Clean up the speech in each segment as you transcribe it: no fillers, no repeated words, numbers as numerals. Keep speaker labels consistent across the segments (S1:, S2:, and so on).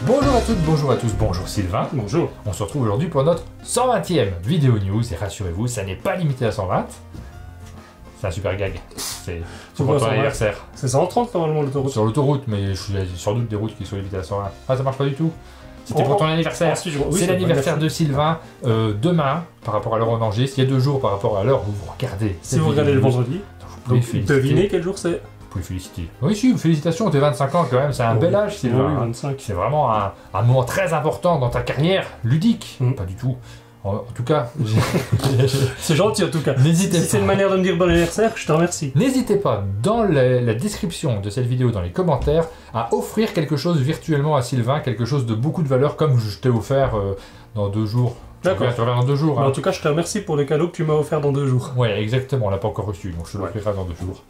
S1: Bonjour à toutes, bonjour à tous, bonjour Sylvain.
S2: Bonjour.
S1: On se retrouve aujourd'hui pour notre 120e vidéo news et rassurez-vous, ça n'est pas limité à 120. C'est un super gag. C'est pour ton anniversaire.
S2: C'est 130 normalement l'autoroute.
S1: Sur l'autoroute, mais il y a sans doute des routes qui sont limitées à 120. Ah, ça marche pas du tout. C'était pour ton anniversaire. C'est l'anniversaire de Sylvain demain par rapport à l'heure en Angers. Il y a 2 jours par rapport à l'heure où vous regardez.
S2: Si vous regardez le vendredi,
S1: donc
S2: devinez quel jour c'est.
S1: Vous pouvez féliciter. Oui, si, félicitations, t'es 25 ans quand même, c'est un bel âge, Sylvain.
S2: Oui, 25.
S1: C'est vraiment un moment très important dans ta carrière ludique. Pas du tout. En tout cas,
S2: c'est gentil en tout cas.
S1: N'hésitez pas.
S2: Si c'est une manière de me dire bon anniversaire, je te remercie.
S1: N'hésitez pas, dans la description de cette vidéo, dans les commentaires, à offrir quelque chose virtuellement à Sylvain, quelque chose de beaucoup de valeur, comme je t'ai offert dans 2 jours.
S2: D'accord.
S1: Tu reviens dans 2 jours.
S2: Hein. En tout cas, je te remercie pour le cadeau que tu m'as offert dans 2 jours.
S1: Ouais, exactement, on l'a pas encore reçu, donc je te l'offrirai dans 2 jours.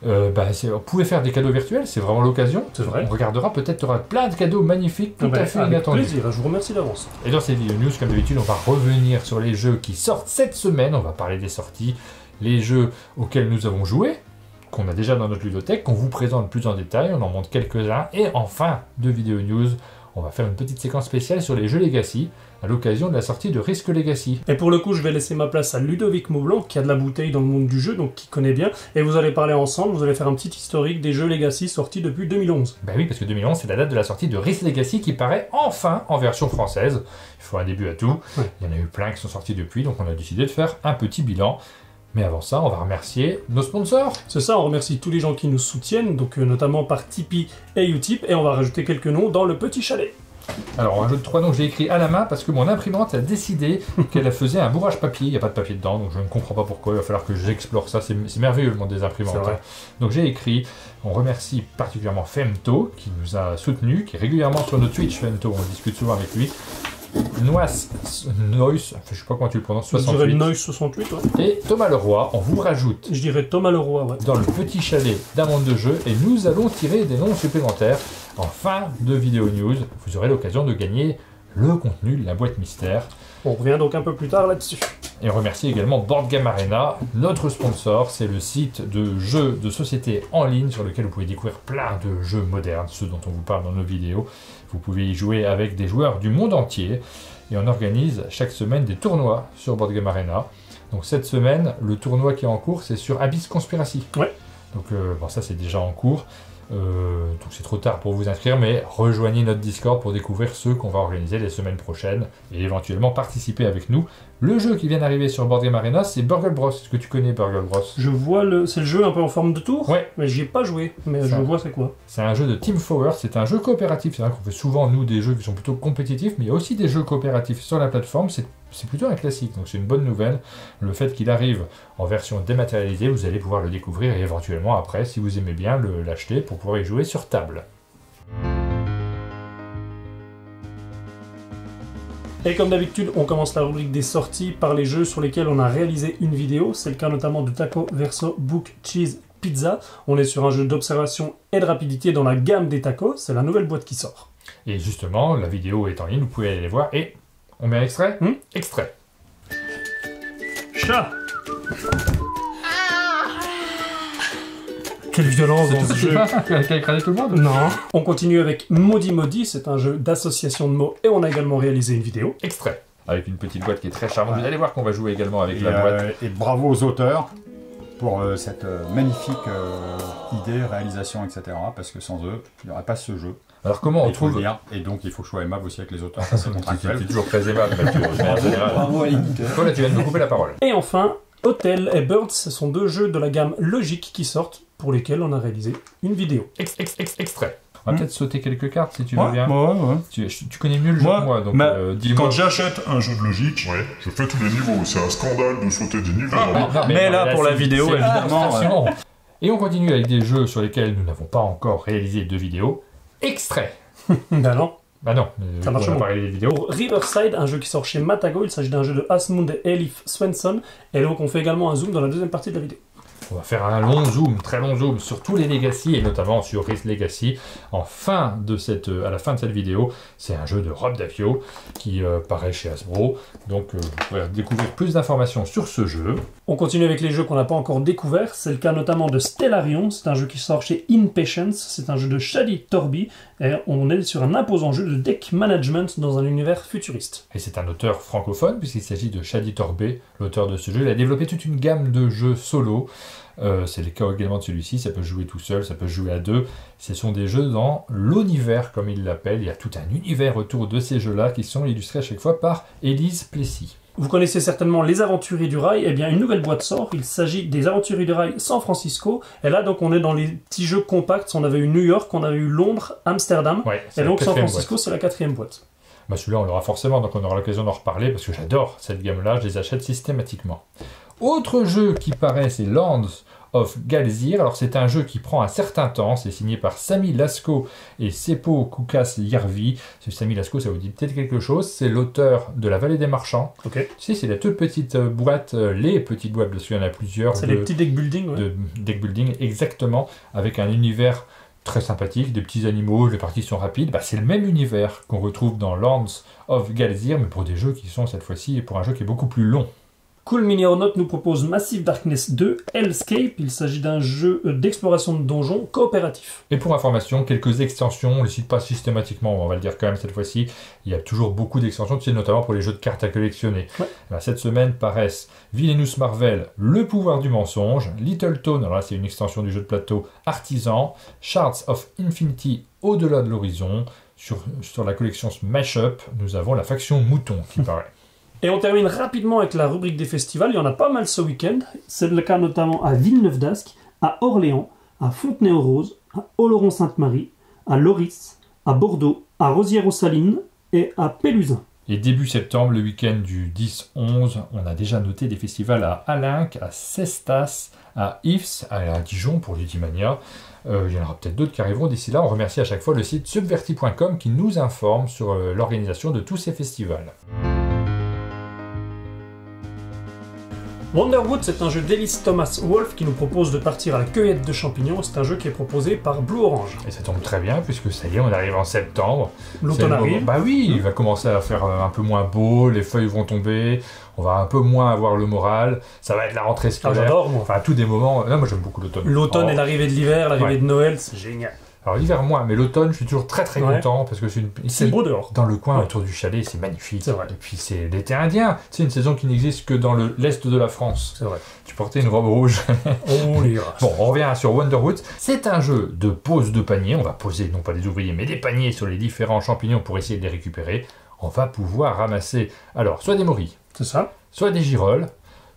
S1: Vous pouvez faire des cadeaux virtuels, c'est vraiment l'occasion.
S2: C'est vrai.
S1: On regardera, peut-être tu auras plein de cadeaux magnifiques, tout à fait inattendus.
S2: Avec plaisir, je vous remercie d'avance.
S1: Et dans cette vidéo news, comme d'habitude, on va revenir sur les jeux qui sortent cette semaine. On va parler des sorties, les jeux auxquels nous avons joué, qu'on a déjà dans notre ludothèque, qu'on vous présente plus en détail, on en montre quelques-uns. Et en fin de vidéo news, on va faire une petite séquence spéciale sur les jeux Legacy, à l'occasion de la sortie de Risk Legacy.
S2: Et pour le coup, je vais laisser ma place à Ludovic Maublanc, qui a de la bouteille dans le monde du jeu, donc qui connaît bien. Et vous allez parler ensemble, vous allez faire un petit historique des jeux Legacy sortis depuis 2011.
S1: Ben oui, parce que 2011, c'est la date de la sortie de Risk Legacy qui paraît enfin en version française. Il faut un début à tout. Ouais. Il y en a eu plein qui sont sortis depuis, donc on a décidé de faire un petit bilan. Mais avant ça, on va remercier nos sponsors.
S2: C'est ça, on remercie tous les gens qui nous soutiennent, donc notamment par Tipeee et Utip, et on va rajouter quelques noms dans le petit chalet.
S1: Alors on rajoute 3 noms que j'ai écrits à la main parce que mon imprimante a décidé qu'elle faisait un bourrage papier, il n'y a pas de papier dedans, donc je ne comprends pas pourquoi, il va falloir que j'explore ça, c'est merveilleux le monde des imprimantes. Donc j'ai écrit, on remercie particulièrement Femto qui nous a soutenus, qui est régulièrement sur notre Twitch, Femto, on discute souvent avec lui. Noise, je sais pas comment tu le prononces, 68.
S2: Je dirais Noise 68, ouais.
S1: Et Thomas Leroy, on vous rajoute.
S2: Je dirais Thomas Leroy, ouais.
S1: Dans le petit chalet d'un monde de jeu, et nous allons tirer des noms supplémentaires. En fin de vidéo news, vous aurez l'occasion de gagner le contenu de la boîte mystère.
S2: On revient donc un peu plus tard là-dessus.
S1: Et on remercie également Board Game Arena, notre sponsor. C'est le site de jeux de société en ligne sur lequel vous pouvez découvrir plein de jeux modernes, ceux dont on vous parle dans nos vidéos. Vous pouvez y jouer avec des joueurs du monde entier. Et on organise chaque semaine des tournois sur Board Game Arena. Donc cette semaine, le tournoi qui est en cours, c'est sur Abyss Conspiracy.
S2: Ouais.
S1: Donc bon, ça c'est déjà en cours. Donc c'est trop tard pour vous inscrire, mais rejoignez notre Discord pour découvrir ceux qu'on va organiser les semaines prochaines et éventuellement participer avec nous. Le jeu qui vient d'arriver sur Board Game Arena, c'est Burgle Bros. Est-ce que tu connais Burgle Bros?
S2: Je vois c'est le jeu un peu en forme de tour. Ouais. Mais j'y ai pas joué, mais je vois c'est quoi.
S1: C'est un jeu de Team Forward, c'est un jeu coopératif. C'est vrai qu'on fait souvent nous des jeux qui sont plutôt compétitifs, mais il y a aussi des jeux coopératifs sur la plateforme. C'est plutôt un classique, donc c'est une bonne nouvelle. Le fait qu'il arrive en version dématérialisée, vous allez pouvoir le découvrir et éventuellement après, si vous aimez bien, l'acheter pour pouvoir y jouer sur table.
S2: Et comme d'habitude, on commence la rubrique des sorties par les jeux sur lesquels on a réalisé une vidéo. C'est le cas notamment de Taco Verso Book Cheese Pizza. On est sur un jeu d'observation et de rapidité dans la gamme des tacos. C'est la nouvelle boîte qui sort.
S1: Et justement, la vidéo est en ligne, vous pouvez aller les voir et... On met un extrait Extrait.
S2: Chat. Quelle violence dans ce jeu.
S1: Tu as écrasé tout le monde?
S2: Non. On continue avec Maudit Maudit, c'est un jeu d'association de mots et on a également réalisé une vidéo.
S1: Extrait. Avec une petite boîte qui est très charmante. Vous allez voir qu'on va jouer également avec la boîte.
S3: Et bravo aux auteurs pour cette magnifique idée, réalisation, etc. Parce que sans eux, il n'y aurait pas ce jeu.
S1: Alors comment on trouve...
S3: Et donc il faut que je sois aimable aussi avec les auteurs, ça c'est contractuel.
S1: C'est toujours très aimable, Mathieu. Bravo à l'éditeur. Toi là tu viens de me couper la parole.
S2: Et enfin, Hotel et Birds, ce sont 2 jeux de la gamme Logique qui sortent, pour lesquels on a réalisé une vidéo.
S1: Extrait. On va peut-être sauter quelques cartes si tu veux bien.
S4: Ouais.
S1: Tu connais mieux le jeu que moi, donc dis-moi.
S4: Quand j'achète un jeu de Logique, je fais tous les niveaux. C'est un scandale de sauter des niveaux.
S3: Mais là, pour la vidéo, évidemment.
S1: Et on continue avec des jeux sur lesquels nous n'avons pas encore réalisé de vidéos. Extrait.
S2: Bah non.
S1: Bah non,
S2: ça marche
S1: pas réalisé des vidéos.
S2: Pour Riverside, un jeu qui sort chez Matago, il s'agit d'un jeu de Asmund et Elif Svensson. Et donc on fait également un zoom dans la deuxième partie de la vidéo.
S1: On va faire un long zoom, très long zoom sur tous les Legacy et notamment sur Risk Legacy. À la fin de cette vidéo, c'est un jeu de Rob Daffio qui paraît chez Hasbro. Donc vous pourrez découvrir plus d'informations sur ce jeu.
S2: On continue avec les jeux qu'on n'a pas encore découverts. C'est le cas notamment de Stellarion. C'est un jeu qui sort chez Impatience. C'est un jeu de Shadi Torby. Et on est sur un imposant jeu de deck management dans un univers futuriste.
S1: Et c'est un auteur francophone puisqu'il s'agit de Shadi Torby, l'auteur de ce jeu. Il a développé toute une gamme de jeux solo. C'est le cas également de celui-ci, ça peut jouer tout seul, ça peut jouer à deux. Ce sont des jeux dans l'univers, comme il l'appelle. Il y a tout un univers autour de ces jeux-là qui sont illustrés à chaque fois par Élise Plessis.
S2: Vous connaissez certainement Les Aventuriers du Rail. Eh bien, une nouvelle boîte sort. Il s'agit des Aventuriers du Rail San Francisco. Et là, donc, on est dans les petits jeux compacts. On avait eu New York, on avait eu Londres, Amsterdam.
S1: Ouais,
S2: et donc, San Francisco, c'est la 4e boîte.
S1: Bah, celui-là, on l'aura forcément, donc on aura l'occasion d'en reparler parce que j'adore cette gamme-là. Je les achète systématiquement. Autre jeu qui paraît, c'est Lands of Galzir. Alors c'est un jeu qui prend un certain temps, c'est signé par Sami Lasko et Seppo Koukas-Järvi. Sami Lasko, ça vous dit peut-être quelque chose, c'est l'auteur de La Vallée des Marchands.
S2: Okay.
S1: Tu sais, c'est la toute petite boîte, les petites boîtes, parce qu'il y en a plusieurs.
S2: C'est les petits deck building, ouais.
S1: De deck building, exactement, avec un univers très sympathique, des petits animaux, les parties sont rapides. Bah, c'est le même univers qu'on retrouve dans Lands of Galzir, mais pour des jeux qui sont cette fois-ci, pour un jeu qui est beaucoup plus long.
S2: Cool Mini Aeronaut nous propose Massive Darkness 2, Hellscape. Il s'agit d'un jeu d'exploration de donjons coopératif.
S1: Et pour information, quelques extensions, on ne les cite pas systématiquement, on va le dire quand même cette fois-ci. Il y a toujours beaucoup d'extensions, tu sais, notamment pour les jeux de cartes à collectionner. Ouais. Ben, cette semaine paraissent Villainous Marvel, Le Pouvoir du Mensonge, Little Town, alors là c'est une extension du jeu de plateau Artisan, Shards of Infinity, Au-delà de l'horizon. Sur la collection Smash-Up, nous avons la faction Mouton qui paraît.
S2: Et on termine rapidement avec la rubrique des festivals. Il y en a pas mal ce week-end. C'est le cas notamment à Villeneuve-d'Ascq, à Orléans, à Fontenay-aux-Roses, à Oloron-Sainte-Marie, à Loris, à Bordeaux, à Rosières-aux-Salines et à Pélusin.
S1: Et début septembre, le week-end du 10-11, on a déjà noté des festivals à Alinck, à Cestas, à Ifs, à Dijon pour Ludimania. Il y en aura peut-être d'autres qui arriveront d'ici là. On remercie à chaque fois le site subverti.com qui nous informe sur l'organisation de tous ces festivals.
S2: Wonderwood, c'est un jeu d'Ellis Thomas Wolfe qui nous propose de partir à la cueillette de champignons. C'est un jeu qui est proposé par Blue Orange.
S1: Et ça tombe très bien puisque ça y est, on arrive en septembre.
S2: L'automne arrive.
S1: Bah oui, il va commencer à faire un peu moins beau, les feuilles vont tomber, on va un peu moins avoir le moral, ça va être la rentrée scolaire.
S2: Ah, j'adore, moi.
S1: Enfin, à tous des moments. Non, moi j'aime beaucoup l'automne.
S2: L'automne et l'arrivée de l'hiver, l'arrivée de Noël, c'est génial.
S1: Alors l'hiver moins, mais l'automne, je suis toujours très content parce que
S2: c'est beau dehors.
S1: Dans le coin autour du chalet, c'est magnifique.
S2: C'est vrai.
S1: Et puis c'est l'été indien. C'est une saison qui n'existe que dans l'est de la France.
S2: C'est vrai.
S1: Tu portais une robe rouge.
S2: On l'ira.
S1: Bon, on revient sur Wonderwood. C'est un jeu de pose de paniers. On va poser non pas des ouvriers, mais des paniers sur les différents champignons pour essayer de les récupérer. On va pouvoir ramasser alors soit des morilles,
S2: c'est ça,
S1: soit des girolles,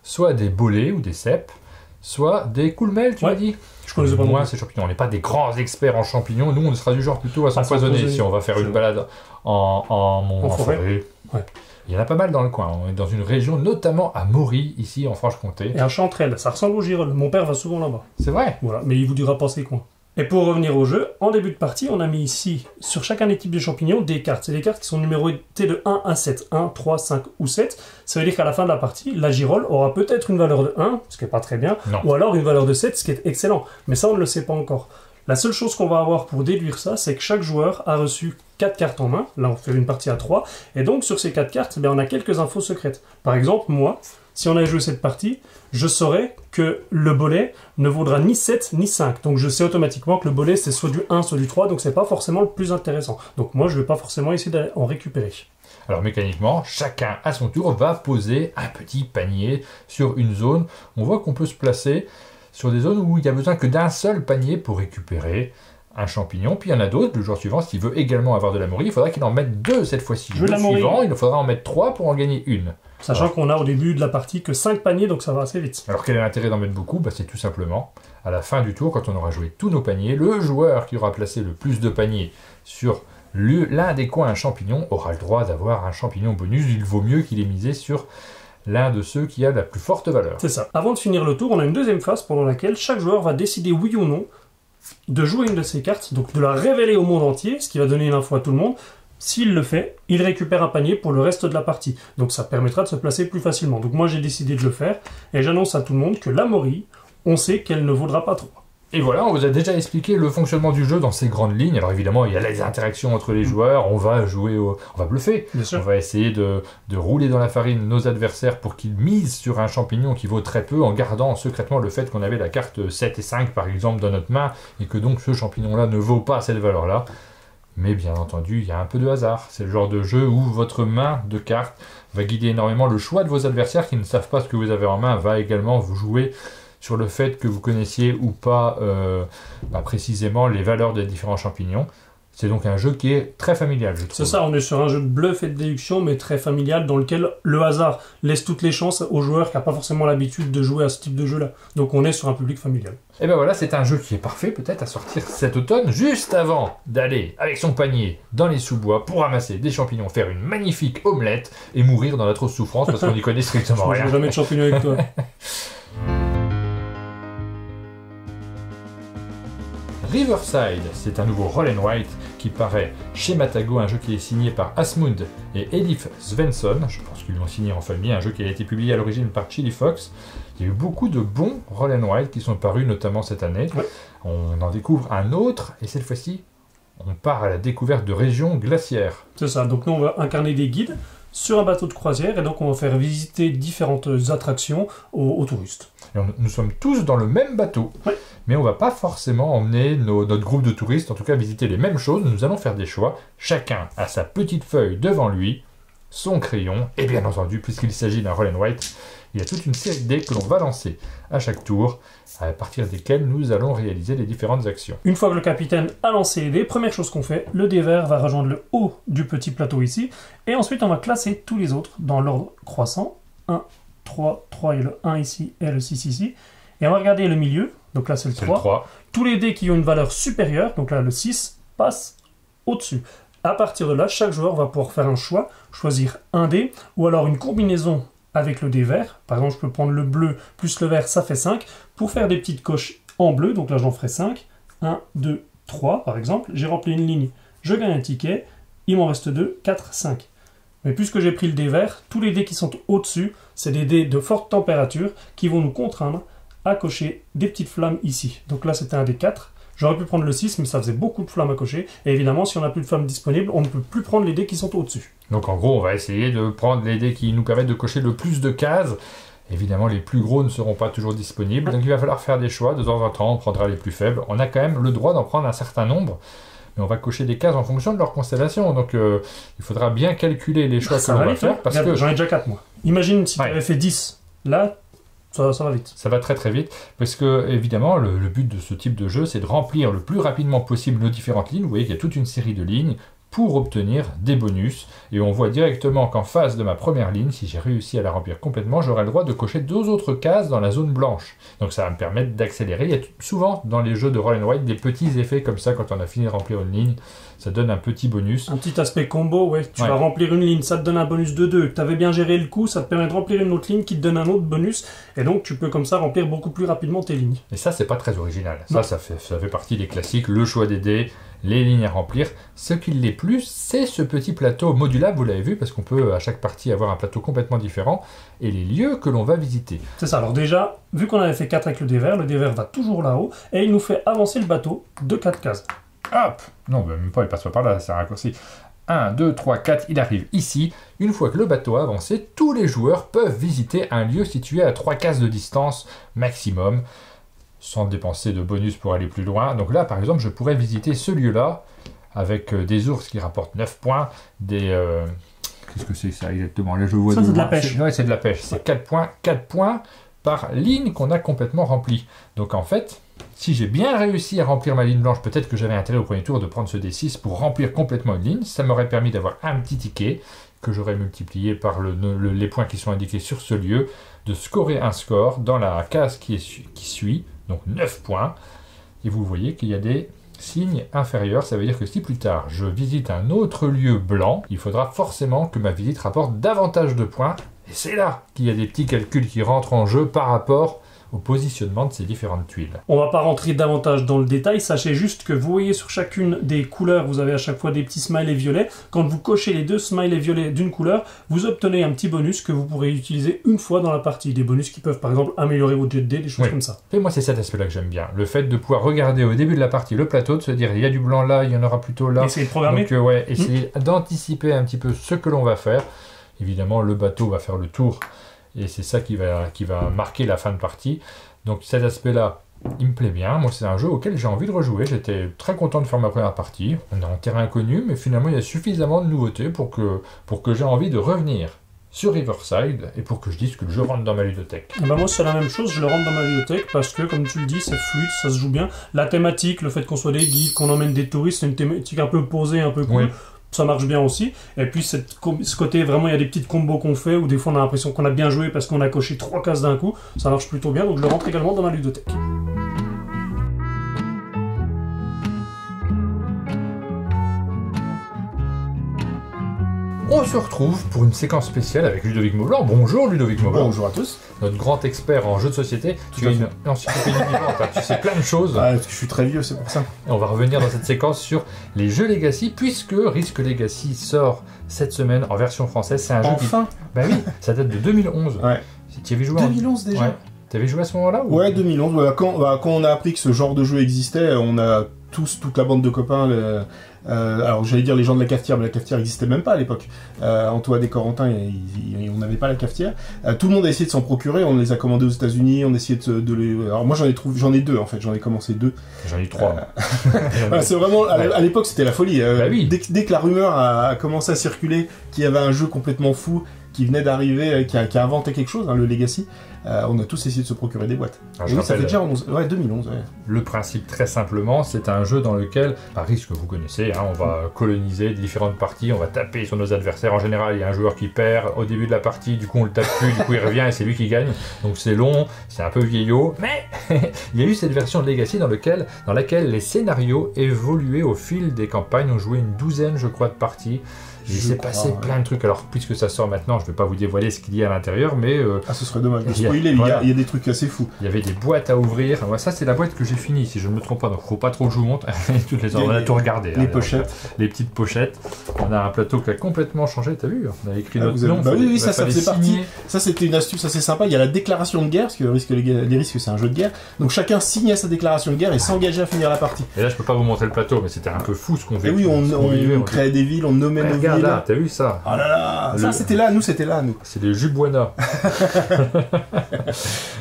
S1: soit des bolets ou des cèpes, soit des coulmelles, tu m'as dit.
S2: Je connais pas
S1: moins ces champignons. On n'est pas des grands experts en champignons. Nous, on sera du genre plutôt à s'empoisonner si on va faire une balade en forêt.
S2: Ouais.
S1: Il y en a pas mal dans le coin. On est dans une région, notamment à Mory, ici en Franche-Comté.
S2: Et à Chanterelle, ça ressemble aux girolles. Mon père va souvent là-bas.
S1: C'est vrai.
S2: Voilà, mais il vous dira pas c'est quoi. Et pour revenir au jeu, en début de partie, on a mis ici, sur chacun des types de champignons, des cartes. C'est des cartes qui sont numérotées de 1 à 7. 1, 3, 5 ou 7. Ça veut dire qu'à la fin de la partie, la girolle aura peut-être une valeur de 1, ce qui n'est pas très bien, ou alors une valeur de 7, ce qui est excellent. Mais ça, on ne le sait pas encore. La seule chose qu'on va avoir pour déduire ça, c'est que chaque joueur a reçu 4 cartes en main. Là, on fait une partie à 3. Et donc, sur ces 4 cartes, on a quelques infos secrètes. Par exemple, moi, si on avait joué cette partie, je saurais que le bolet ne vaudra ni 7 ni 5. Donc je sais automatiquement que le bolet c'est soit du 1 soit du 3, donc c'est pas forcément le plus intéressant. Donc moi je vais pas forcément essayer d'en récupérer.
S1: Alors mécaniquement, chacun à son tour va poser un petit panier sur une zone. On voit qu'on peut se placer sur des zones où il n'y a besoin que d'un seul panier pour récupérer un champignon. Puis il y en a d'autres, le jour suivant, s'il veut également avoir de la morille, il faudra qu'il en mette 2 cette fois-ci. Le jour suivant, il faudra en mettre 3 pour en gagner une.
S2: Sachant qu'on a au début de la partie que 5 paniers, donc ça va assez vite.
S1: Alors quel est l'intérêt d'en mettre beaucoup? C'est tout simplement, à la fin du tour, quand on aura joué tous nos paniers, le joueur qui aura placé le plus de paniers sur l'un des coins un champignon aura le droit d'avoir un champignon bonus. Il vaut mieux qu'il ait misé sur l'un de ceux qui a la plus forte valeur.
S2: C'est ça. Avant de finir le tour, on a une deuxième phase pendant laquelle chaque joueur va décider oui ou non de jouer une de ses cartes, donc de la révéler au monde entier, ce qui va donner une info à tout le monde. S'il le fait, il récupère un panier pour le reste de la partie. Donc ça permettra de se placer plus facilement. Donc moi j'ai décidé de le faire, et j'annonce à tout le monde que la morille, on sait qu'elle ne vaudra pas 3.
S1: Et voilà, on vous a déjà expliqué le fonctionnement du jeu dans ses grandes lignes. Alors évidemment, il y a les interactions entre les joueurs, on va jouer on va bluffer.
S2: Bien sûr.
S1: On va essayer de rouler dans la farine nos adversaires pour qu'ils misent sur un champignon qui vaut très peu, en gardant secrètement le fait qu'on avait la carte 7 et 5 par exemple dans notre main, et que donc ce champignon-là ne vaut pas cette valeur-là. Mais bien entendu, il y a un peu de hasard. C'est le genre de jeu où votre main de cartes va guider énormément le choix de vos adversaires qui ne savent pas ce que vous avez en main, va également vous jouer sur le fait que vous connaissiez ou pas précisément les valeurs des différents champignons. C'est donc un jeu qui est très familial, je trouve.
S2: C'est ça, on est sur un jeu de bluff et de déduction, mais très familial, dans lequel le hasard laisse toutes les chances aux joueurs qui n'ont pas forcément l'habitude de jouer à ce type de jeu-là. Donc on est sur un public familial.
S1: Et ben voilà, c'est un jeu qui est parfait peut-être à sortir cet automne, juste avant d'aller avec son panier dans les sous-bois pour ramasser des champignons, faire une magnifique omelette et mourir dans l'atroce souffrance parce qu'on n'y connaît strictement rien.
S2: Je ne vais jamais de champignons avec toi.
S1: Riverside, c'est un nouveau roll and write qui paraît chez Matago, un jeu qui est signé par Asmund et Elif Svensson. Je pense qu'ils l'ont signé en famille, un jeu qui a été publié à l'origine par Chili Fox. Il y a eu beaucoup de bons roll and write qui sont parus notamment cette année.
S2: Ouais.
S1: On en découvre un autre et cette fois-ci, on part à la découverte de régions glaciaires.
S2: C'est ça, donc nous on va incarner des guides sur un bateau de croisière et donc on va faire visiter différentes attractions aux touristes.
S1: Et nous sommes tous dans le même bateau,
S2: ouais.
S1: Mais on ne va pas forcément emmener notre groupe de touristes, en tout cas visiter les mêmes choses. Nous allons faire des choix. Chacun a sa petite feuille devant lui, son crayon, et bien entendu, puisqu'il s'agit d'un roll and write, il y a toute une série de dés que l'on va lancer à chaque tour, à partir desquels nous allons réaliser les différentes actions.
S2: Une fois que le capitaine a lancé les dés, première chose qu'on fait, le dé vert va rejoindre le haut du petit plateau ici, et ensuite on va classer tous les autres dans l'ordre croissant. 1, 3, 3 et le 1 ici et le 6 ici. Et on va regarder le milieu, donc là c'est le 3. Tous les dés qui ont une valeur supérieure, donc là le 6, passent au-dessus. À partir de là, chaque joueur va pouvoir faire un choix, choisir un dé, ou alors une combinaison avec le dé vert. Par exemple, je peux prendre le bleu plus le vert, ça fait 5. Pour faire des petites coches en bleu, donc là j'en ferai 5. 1, 2, 3 par exemple. J'ai rempli une ligne, je gagne un ticket. Il m'en reste 2, 4, 5. Mais puisque j'ai pris le dé vert, tous les dés qui sont au-dessus, c'est des dés de forte température qui vont nous contraindre à cocher des petites flammes ici. Donc là c'était un dé 4. J'aurais pu prendre le 6, mais ça faisait beaucoup de flammes à cocher. Et évidemment, si on n'a plus de flammes disponibles, on ne peut plus prendre les dés qui sont au-dessus.
S1: Donc en gros, on va essayer de prendre les dés qui nous permettent de cocher le plus de cases. Évidemment, les plus gros ne seront pas toujours disponibles. Donc il va falloir faire des choix. De temps en temps, on prendra les plus faibles. On a quand même le droit d'en prendre un certain nombre. Mais on va cocher des cases en fonction de leur constellation. Donc il faudra bien calculer les choix que l'on va faire. Parce que
S2: j'en ai déjà 4 moi. Imagine si tu avais fait 10. Là, ça va vite.
S1: Ça va très très vite, parce que évidemment le but de ce type de jeu, c'est de remplir le plus rapidement possible nos différentes lignes. Vous voyez qu'il y a toute une série de lignes pour obtenir des bonus, et on voit directement qu'en face de ma première ligne, si j'ai réussi à la remplir complètement, j'aurai le droit de cocher 2 autres cases dans la zone blanche. Donc ça va me permettre d'accélérer. Il y a souvent dans les jeux de roll and write des petits effets comme ça quand on a fini de remplir une ligne. Ça donne un petit bonus.
S2: Un petit aspect combo, ouais. Tu vas remplir une ligne, ça te donne un bonus de 2. Tu avais bien géré le coup, ça te permet de remplir une autre ligne qui te donne un autre bonus. Et donc, tu peux comme ça remplir beaucoup plus rapidement tes lignes.
S1: Et ça, c'est pas très original. Ça fait partie des classiques. Le choix des dés, les lignes à remplir. Ce qui l'est plus, c'est ce petit plateau modulable, vous l'avez vu, parce qu'on peut à chaque partie avoir un plateau complètement différent. Et les lieux que l'on va visiter.
S2: C'est ça. Alors déjà, vu qu'on avait fait 4 avec le dé vert va toujours là-haut. Et il nous fait avancer le bateau de 4 cases.
S1: Hop! Non, même pas, il passe pas par là, c'est un raccourci. 1, 2, 3, 4, il arrive ici. Une fois que le bateau a avancé, tous les joueurs peuvent visiter un lieu situé à 3 cases de distance maximum, sans dépenser de bonus pour aller plus loin. Donc là, par exemple, je pourrais visiter ce lieu-là, avec des ours qui rapportent 9 points, des... Qu'est-ce que c'est ça exactement? Là, je vois
S2: ça, c'est de la pêche.
S1: Ouais, c'est de la pêche. C'est 4 points par ligne qu'on a complètement remplie. Donc en fait... Si j'ai bien réussi à remplir ma ligne blanche, peut-être que j'avais intérêt au premier tour de prendre ce D6 pour remplir complètement une ligne. Ça m'aurait permis d'avoir un petit ticket que j'aurais multiplié par les points qui sont indiqués sur ce lieu, de scorer un score dans la case qui suit, donc 9 points. Et vous voyez qu'il y a des signes inférieurs. Ça veut dire que si plus tard je visite un autre lieu blanc, il faudra forcément que ma visite rapporte davantage de points. Et c'est là qu'il y a des petits calculs qui rentrent en jeu par rapport au positionnement de ces différentes tuiles.
S2: On va pas rentrer davantage dans le détail, sachez juste que vous voyez sur chacune des couleurs, vous avez à chaque fois des petits smileys violets. Quand vous cochez les 2 smileys violets d'une couleur, vous obtenez un petit bonus que vous pourrez utiliser une fois dans la partie. Des bonus qui peuvent par exemple améliorer votre jet de dés, des choses comme ça.
S1: Et moi c'est cet aspect-là que j'aime bien. Le fait de pouvoir regarder au début de la partie le plateau, de se dire il y a du blanc là, il y en aura plutôt là.
S2: Essayer de programmer.
S1: Donc essayer d'anticiper un petit peu ce que l'on va faire. Évidemment le bateau va faire le tour et c'est ça qui va marquer la fin de partie. Donc cet aspect-là, il me plaît bien. Moi c'est un jeu auquel j'ai envie de rejouer. J'étais très content de faire ma première partie. On est en terrain inconnu, mais finalement il y a suffisamment de nouveautés pour que j'ai envie de revenir sur Riverside et pour que je dise que le jeu rentre dans ma ludothèque.
S2: Ben moi c'est la même chose, je le rentre dans ma bibliothèque parce que comme tu le dis c'est fluide, ça se joue bien. La thématique, le fait qu'on soit des guides, qu'on emmène des touristes, c'est une thématique un peu posée, un peu cool. Oui. Ça marche bien aussi. Et puis ce côté vraiment il y a des petites combos qu'on fait où des fois on a l'impression qu'on a bien joué parce qu'on a coché 3 cases d'un coup. Ça marche plutôt bien donc je le rentre également dans ma ludothèque.
S1: On se retrouve pour une séquence spéciale avec Ludovic Maublanc. Bonjour Ludovic Maublanc.
S3: Bonjour à tous.
S1: Notre grand expert en jeux de société. Tu as une encyclopédie vivante, tu sais plein de choses.
S3: Ah, je suis très vieux, c'est pour ça.
S1: Et on va revenir dans cette séquence sur les jeux Legacy, puisque Risk Legacy sort cette semaine en version française. C'est un jeu qui... Bah oui, ça date de 2011.
S3: Ouais.
S1: Tu y avais joué
S3: 2011 déjà.
S1: Ouais. T'avais joué à ce moment-là ou...
S3: Ouais, 2011. Voilà. Quand on a appris que ce genre de jeu existait, on a toute la bande de copains... alors j'allais dire les gens de la cafetière, mais la cafetière n'existait même pas à l'époque. Antoine et Corentin, on n'avait pas la cafetière. Tout le monde a essayé de s'en procurer, on les a commandés aux États-Unis, on a essayé de les... Alors moi j'en ai 2 en fait, j'en ai commencé 2.
S1: J'en ai 3.
S3: Voilà, c'est vraiment, à l'époque c'était la folie.
S1: Bah oui.
S3: Dès que la rumeur a commencé à circuler qu'il y avait un jeu complètement fou qui venait d'arriver, qui a inventé quelque chose, hein, le Legacy, on a tous essayé de se procurer des boîtes.
S1: Oui,
S3: ça fait déjà 2011. Ouais.
S1: Le principe, très simplement, c'est un jeu dans lequel, par risque que vous connaissez, hein, on va coloniser différentes parties, on va taper sur nos adversaires. En général, il y a un joueur qui perd au début de la partie, du coup on le tape plus, du coup il revient et c'est lui qui gagne. Donc c'est long, c'est un peu vieillot, mais il y a eu cette version de Legacy dans laquelle les scénarios évoluaient au fil des campagnes. On jouait une 12aine, je crois, de parties. Il s'est passé plein de trucs. Alors, puisque ça sort maintenant, je ne vais pas vous dévoiler ce qu'il y a à l'intérieur, mais...
S3: ce serait dommage de spoiler, il y a des trucs assez fous.
S1: Il y avait des boîtes à ouvrir. Ouais, ça, c'est la boîte que j'ai finie, si je ne me trompe pas. Donc, faut pas trop que je vous montre. Toutes les on a tout regardé.
S3: Les pochettes.
S1: Les petites pochettes. On a un plateau qui a complètement changé, t'as vu? On a écrit notre nom.
S3: Bah oui, ça faisait partie. Ça, c'était une astuce assez sympa. Il y a la déclaration de guerre, parce que les risques, c'est un jeu de guerre. Donc, chacun signait sa déclaration de guerre et s'engageait à finir la partie.
S1: Et là, je peux pas vous montrer le plateau, mais c'était un peu fou ce qu'on faisait.
S3: Et oui, on créait des villes, on nommait nos villes.
S1: Regarde là, t'as vu ça?
S3: Oh là là, ça c'était là, nous.
S1: C'est les Jubuana.